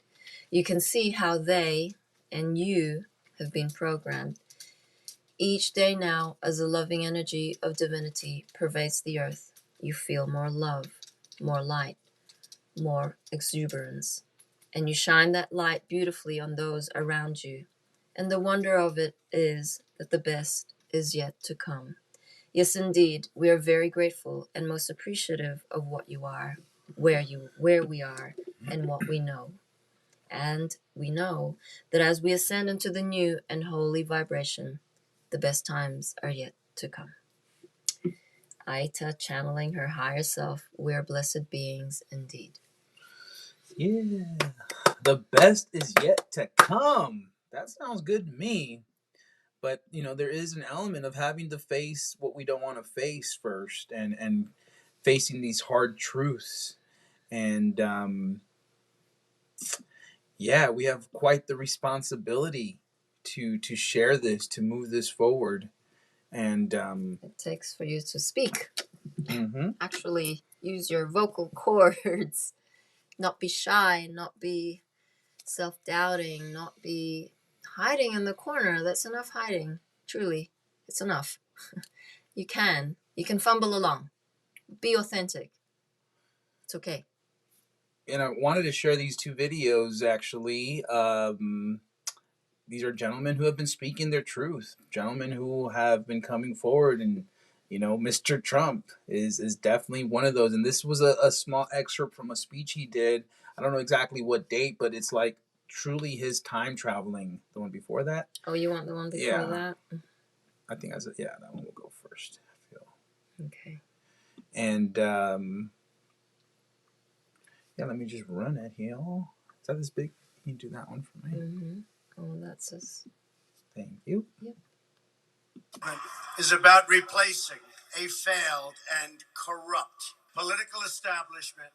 You can see how they and you have been programmed. Each day now, as the loving energy of divinity pervades the earth, you feel more love, more light, more exuberance. And you shine that light beautifully on those around you. And the wonder of it is that the best is yet to come. Yes, indeed, we are very grateful and most appreciative of what you are, where we are, and what we know. And we know that as we ascend into the new and holy vibration, the best times are yet to come. Aita channeling her higher self, we are blessed beings indeed. Yeah. The best is yet to come. That sounds good to me. But there is an element of having to face what we don't want to face first, and facing these hard truths. And yeah, we have quite the responsibility to share this, to move this forward. And It takes for you to speak. mm-hmm. Actually use your vocal cords. Not be shy, not be self-doubting, not be hiding in the corner. That's enough hiding. Truly, it's enough. You can fumble along. Be authentic. It's okay. And I wanted to share these two videos actually. These are gentlemen who have been speaking their truth, gentlemen who have been coming forward, and Mr. Trump is definitely one of those. And this was a small excerpt from a speech he did. I don't know exactly what date, but it's like truly his time traveling. The one before that. Oh, you want the one before that? I think that one will go first. I feel. Okay. And Yeah, let me just run it here. Is that this big? Can you do that one for me? Mm-hmm. Oh, that's us. Thank you. Yep. Is about replacing a failed and corrupt political establishment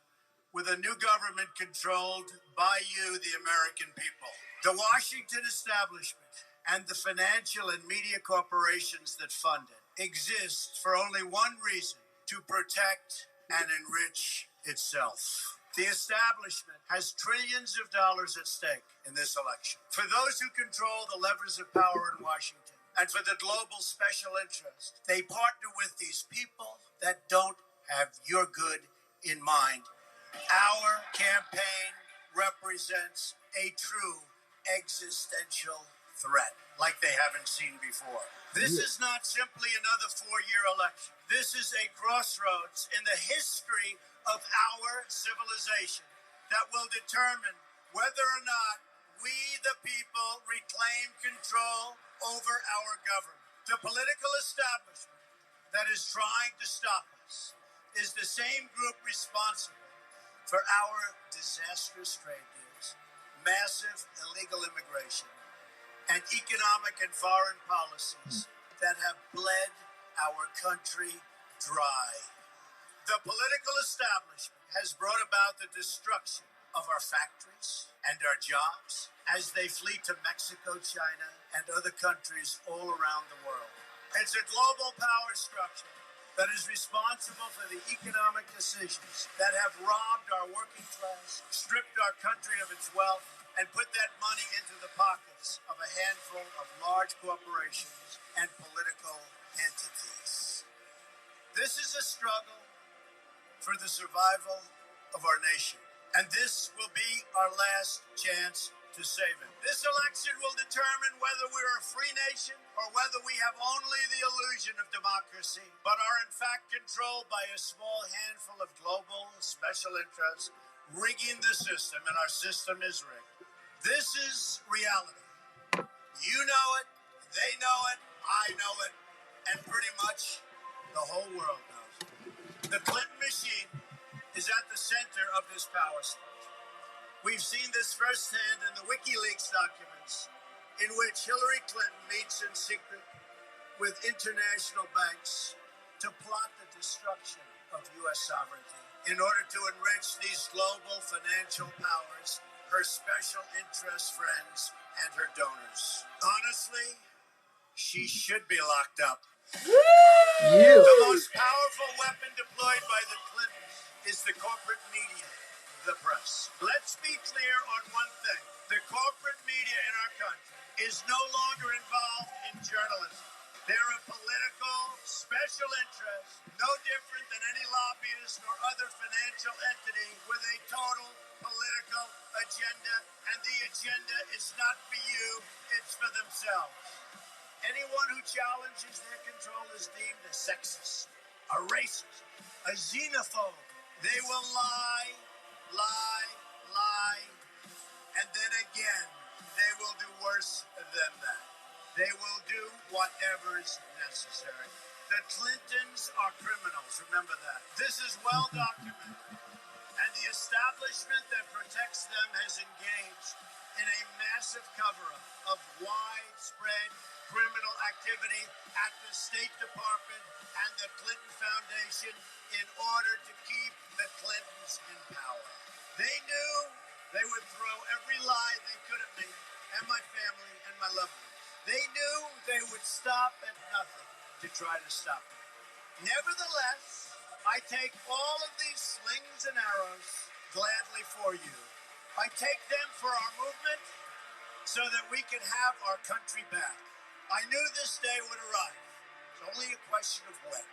with a new government controlled by you, the American people. The Washington establishment and the financial and media corporations that fund it exist for only one reason: to protect and enrich itself. The establishment has trillions of dollars at stake in this election. For those who control the levers of power in Washington and for the global special interest, they partner with these people that don't have your good in mind. Our campaign represents a true existential threat like they haven't seen before. This is not simply another four-year election. This is a crossroads in the history of our civilization that will determine whether or not we, the people, reclaim control over our government. The political establishment that is trying to stop us is the same group responsible for our disastrous trade deals, massive illegal immigration, and economic and foreign policies that have bled our country dry. The political establishment has brought about the destruction of our factories and our jobs as they flee to Mexico, China, and other countries all around the world. It's a global power structure that is responsible for the economic decisions that have robbed our working class, stripped our country of its wealth, and put that money into the pockets of a handful of large corporations and political entities. This is a struggle for the survival of our nation, and this will be our last chance to save it. This election will determine whether we're a free nation or whether we have only the illusion of democracy, but are in fact controlled by a small handful of global special interests rigging the system, and our system is rigged. This is reality. You know it, they know it, I know it, and pretty much the whole world knows it. The Clinton machine is at the center of this power structure. We've seen this firsthand in the WikiLeaks documents, in which Hillary Clinton meets in secret with international banks to plot the destruction of U.S. sovereignty in order to enrich these global financial powers, her special interest friends, and her donors. Honestly, she should be locked up. The most powerful weapon deployed by the Clintons is the corporate media, the press. Let's be clear on one thing. The corporate media in our country is no longer involved in journalism. They're a political special interest, no different than any lobbyist or other financial entity with a total political agenda, and the agenda is not for you, it's for themselves. Anyone who challenges their control is deemed a sexist, a racist, a xenophobe. They will lie, and then again, they will do worse than that. They will do whatever is necessary. The Clintons are criminals, remember that. This is well documented. And the establishment that protects them has engaged in a massive cover-up of widespread criminal activity at the State Department and the Clinton Foundation in order to keep the Clintons in power. They knew they would throw every lie they could at me and my family and my loved ones. They knew they would stop at nothing to try to stop me. Nevertheless, I take all of these slings and arrows gladly for you. I take them for our movement so that we can have our country back. I knew this day would arrive. It's only a question of when.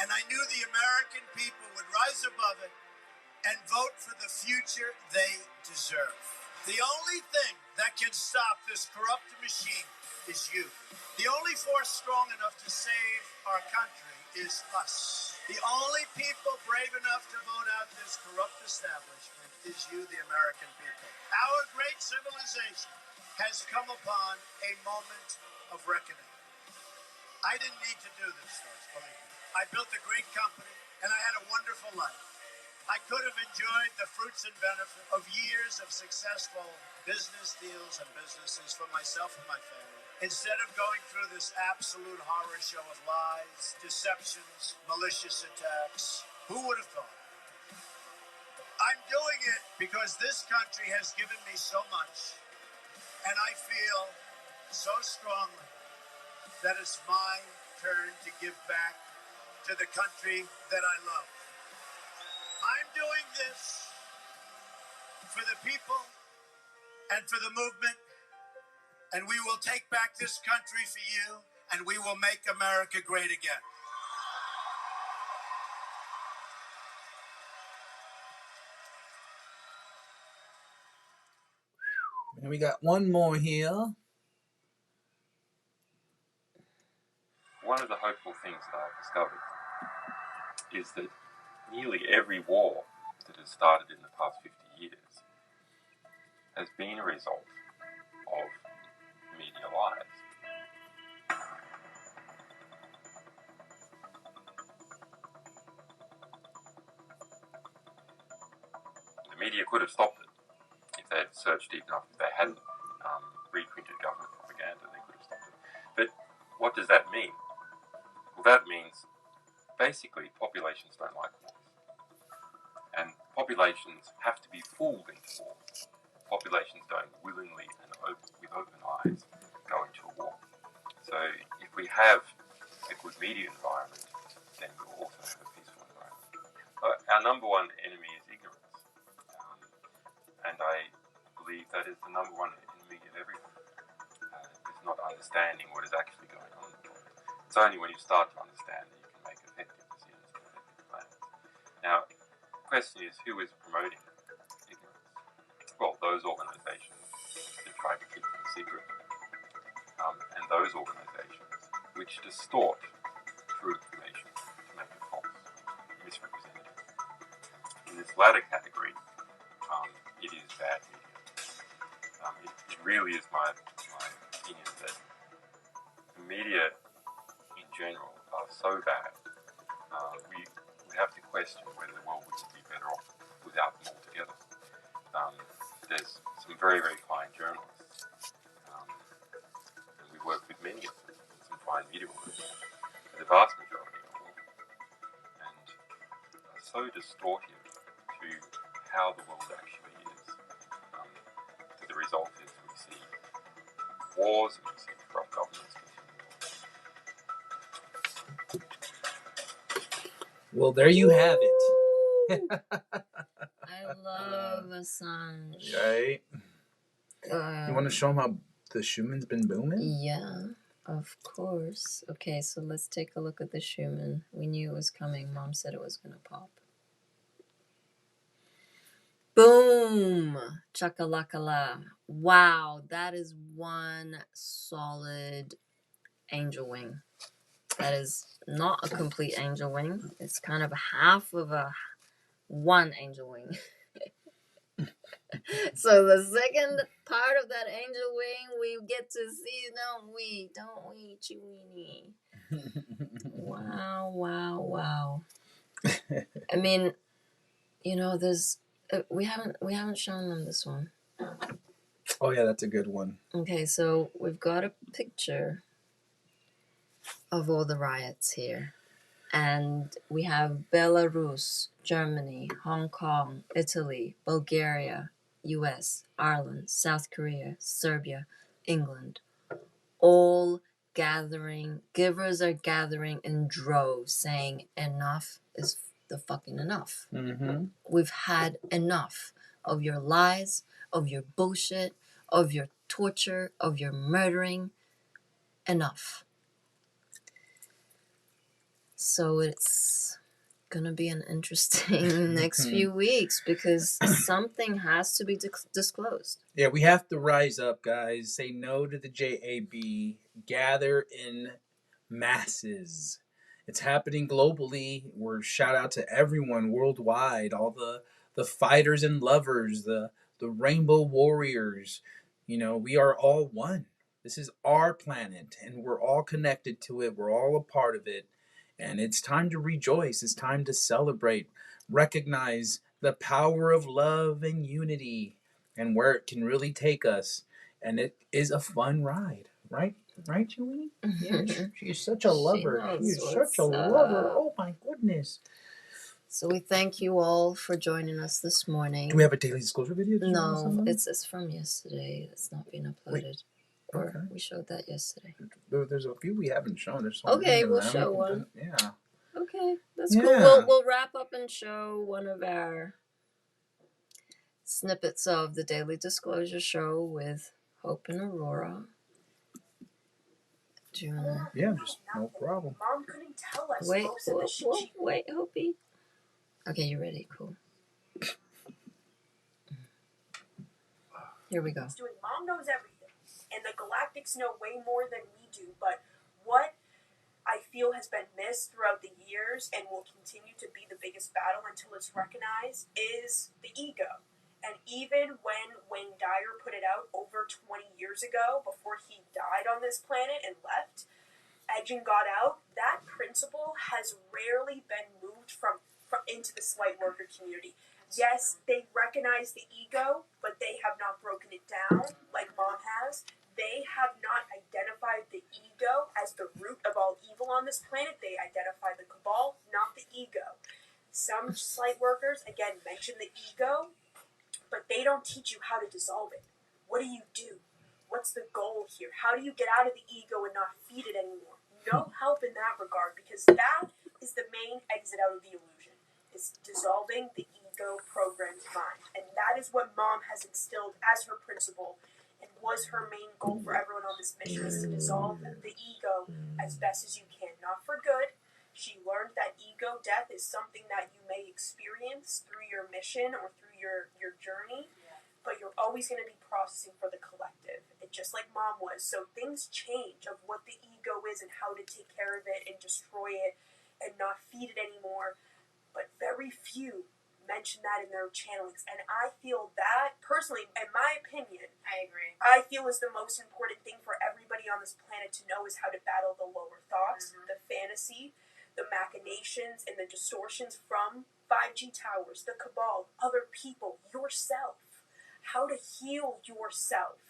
And I knew the American people would rise above it and vote for the future they deserve. The only thing that can stop this corrupt machine is you. The only force strong enough to save our country is us. The only people brave enough to vote out this corrupt establishment is you, the American people. Our great civilization has come upon a moment of reckoning. I didn't need to do this, folks, believe me. I built a great company, and I had a wonderful life. I could have enjoyed the fruits and benefits of years of successful business deals and businesses for myself and my family. Instead of going through this absolute horror show of lies, deceptions, malicious attacks, who would have thought? I'm doing it because this country has given me so much, and I feel so strongly that it's my turn to give back to the country that I love. I'm doing this for the people and for the movement, and we will take back this country for you, and we will make America great again. And we got one more here. One of the hopeful things that I've discovered is that nearly every war that has started in the past 50 years has been a result of media lies. The media could have stopped it if they had searched deep enough. If they hadn't reprinted government propaganda, they could have stopped it. But what does that mean? Well, that means basically populations don't like wars. And populations have to be fooled into war. Populations don't willingly and with open eyes go into a war. So if we have a good media environment, then we'll also have a peaceful environment. Our number one enemy is ignorance. And I believe that is the number one enemy of everyone. Is not understanding what is actually going on in the world. It's only when you start to understand that you can make effective decisions and effective plans. Now, the question is, who is promoting ignorance? Well, those organizations that try to keep them secret, and those organizations which distort true information to make it false, misrepresented. In this latter category, it is bad media. It really is my opinion that the media in general are so bad, we have to question whether the world would be better off without them altogether. There's some very, very fine journalists, and we work with many of them, and some fine media workers, but the vast majority of them, and are so distortive to how the world actually is, that the result is we see wars and we see corrupt governments continue. Well, there you have it. I love Assange. Right? You want to show them how the Schumann's been booming? Yeah, of course. Okay, so let's take a look at the Schumann. We knew it was coming. Mom said it was going to pop. Boom! Chakalakala. Wow, that is one solid angel wing. That is not a complete angel wing. It's kind of half of one angel wing. So the second part of that angel wing we get to see, don't we, Chewie? Wow. I mean, there's we haven't shown them this one. Oh yeah, that's a good one. Okay, so we've got a picture of all the riots here. And we have Belarus, Germany, Hong Kong, Italy, Bulgaria, US, Ireland, South Korea, Serbia, England, all gathering. Givers are gathering in droves saying enough is the fucking enough. Mm-hmm. We've had enough of your lies, of your bullshit, of your torture, of your murdering. Enough. So it's gonna be an interesting next few weeks because something has to be disclosed. Yeah, we have to rise up, guys. Say no to the JAB. Gather in masses. It's happening globally. We're shout out to everyone worldwide, all the fighters and lovers, the rainbow warriors. We are all one. This is our planet, and we're all connected to it. We're all a part of it. And it's time to rejoice. It's time to celebrate. recognize the power of love and unity and where it can really take us. And it is a fun ride, right? Right, Julie? Yeah, she's such a lover. She is such a lover. Oh my goodness. So we thank you all for joining us this morning. Do we have a daily disclosure video? No, it's from yesterday. It's not being uploaded. Wait. Or okay. We showed that yesterday. There's a few we haven't shown. There's so okay, we'll show one. Yeah. Okay, that's cool. We'll wrap up and show one of our snippets of the Daily Disclosure Show with Hope and Aurora. Do you wanna... Yeah, just no problem. Mom couldn't tell us. Wait, Hopi. Okay, you ready? Cool. Here we go. Mom knows everything, and the Galactics know way more than we do, but what I feel has been missed throughout the years and will continue to be the biggest battle until it's recognized is the ego. And even when Wayne Dyer put it out over 20 years ago, before he died on this planet and left, Edge and got out, that principle has rarely been moved from into the slight worker community. Yes, they recognize the ego, but they have not broken it down like Mom has. They have not identified the ego as the root of all evil on this planet. They identify the cabal, not the ego. Some slight workers, again, mention the ego, but they don't teach you how to dissolve it. What do? What's the goal here? How do you get out of the ego and not feed it anymore? No help in that regard, because that is the main exit out of the illusion, is dissolving the ego programmed mind. And that is what Mom has instilled as her principle and was her main goal for everyone on this mission, is to dissolve the ego as best as you can. Not for good. She learned that ego death is something that you may experience through your mission or through your journey, but you're always going to be processing for the collective, and just like Mom was. So things change of what the ego is and how to take care of it and destroy it and not feed it anymore. But very few mention that in their channelings, and I feel that personally, in my opinion, I agree. I feel is the most important thing for everybody on this planet to know, is how to battle the lower thoughts, the fantasy, the machinations, and the distortions from 5G towers, the cabal, other people, yourself. How to heal yourself.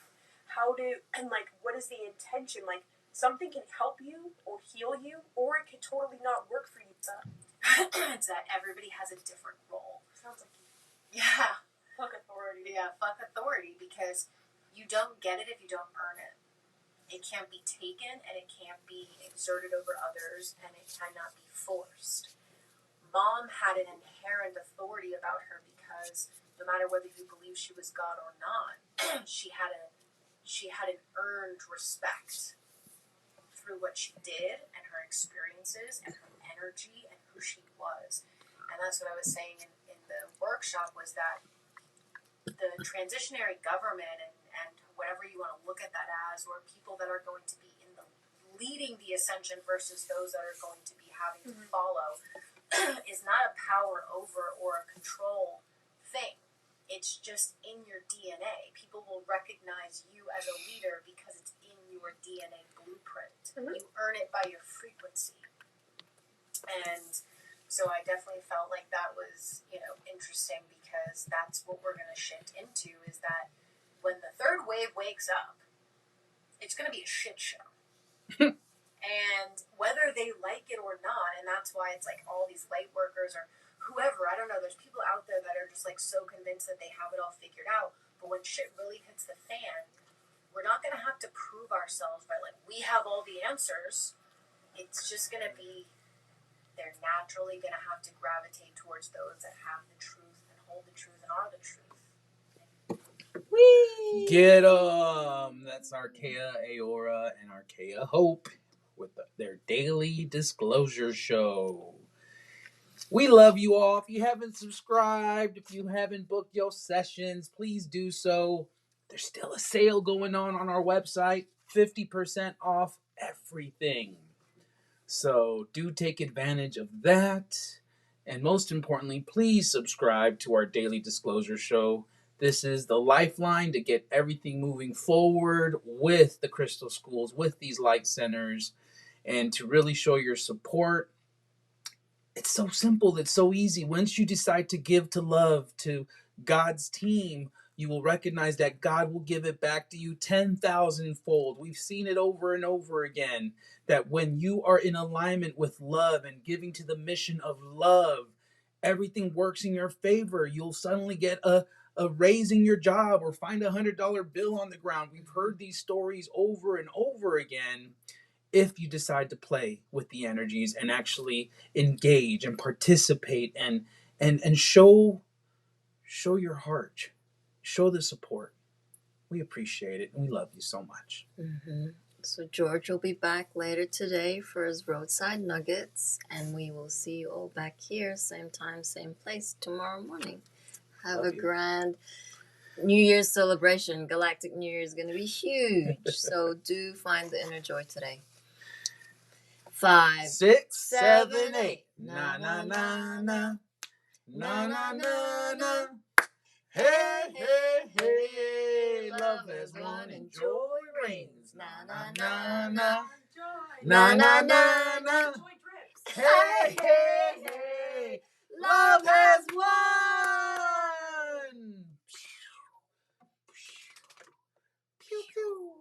How to, and like, what is the intention? Like, something can help you or heal you, or it can totally not work for you. It's that everybody has a different role. Sounds like you. Yeah. Fuck authority. Yeah, fuck authority, because you don't get it if you don't earn it. It can't be taken, and it can't be exerted over others, and it cannot be forced. Mom had an inherent authority about her, because no matter whether you believe she was God or not, she had an earned respect through what she did and her experiences and her energy and who she was. And that's what I was saying in the workshop, was that the transitionary government and whatever you want to look at that as, or people that are going to be leading the ascension versus those that are going to be having to follow, is not a power over or a control thing. It's just in your DNA. People will recognize you as a leader because it's in your DNA blueprint. You earn it by your frequency. And so I definitely felt like that was, interesting, because that's what we're going to shift into, is that when the third wave wakes up, it's going to be a shit show. And whether they like it or not, and that's why it's like all these light workers or whoever, I don't know, there's people out there that are just like so convinced that they have it all figured out, but when shit really hits the fan, we're not going to have to prove ourselves by like, we have all the answers. It's just going to be, they're naturally going to have to gravitate towards those that have the truth and hold the truth and are the truth. Whee! Get 'em! That's Archaea Aora and Archaea Hope with their Daily Disclosure Show. We love you all. If you haven't subscribed, if you haven't booked your sessions, please do so. There's still a sale going on our website. 50% off everything. So do take advantage of that. And most importantly, please subscribe to our Daily Disclosure Show. This is the lifeline to get everything moving forward with the Crystal Schools, with these light centers, and to really show your support It's so simple. It's so easy. Once you decide to give to love, to God's team, you will recognize that God will give it back to you 10,000 fold. We've seen it over and over again that when you are in alignment with love and giving to the mission of love, everything works in your favor. You'll suddenly get a raise in your job or find $100 bill on the ground. We've heard these stories over and over again if you decide to play with the energies and actually engage and participate and show your heart, show the support. We appreciate it and we love you so much. Mm-hmm. So George will be back later today for his roadside nuggets, and we will see you all back here, same time, same place, tomorrow morning. Have a grand New Year's celebration. Galactic New Year is going to be huge, so do find the inner joy today. 5, 6, 7, 7, 8. 8. Na na na na. Na na na na. Hey, hey, hey. Love has won and joy reigns. Na na na na. Na na na na. Hey.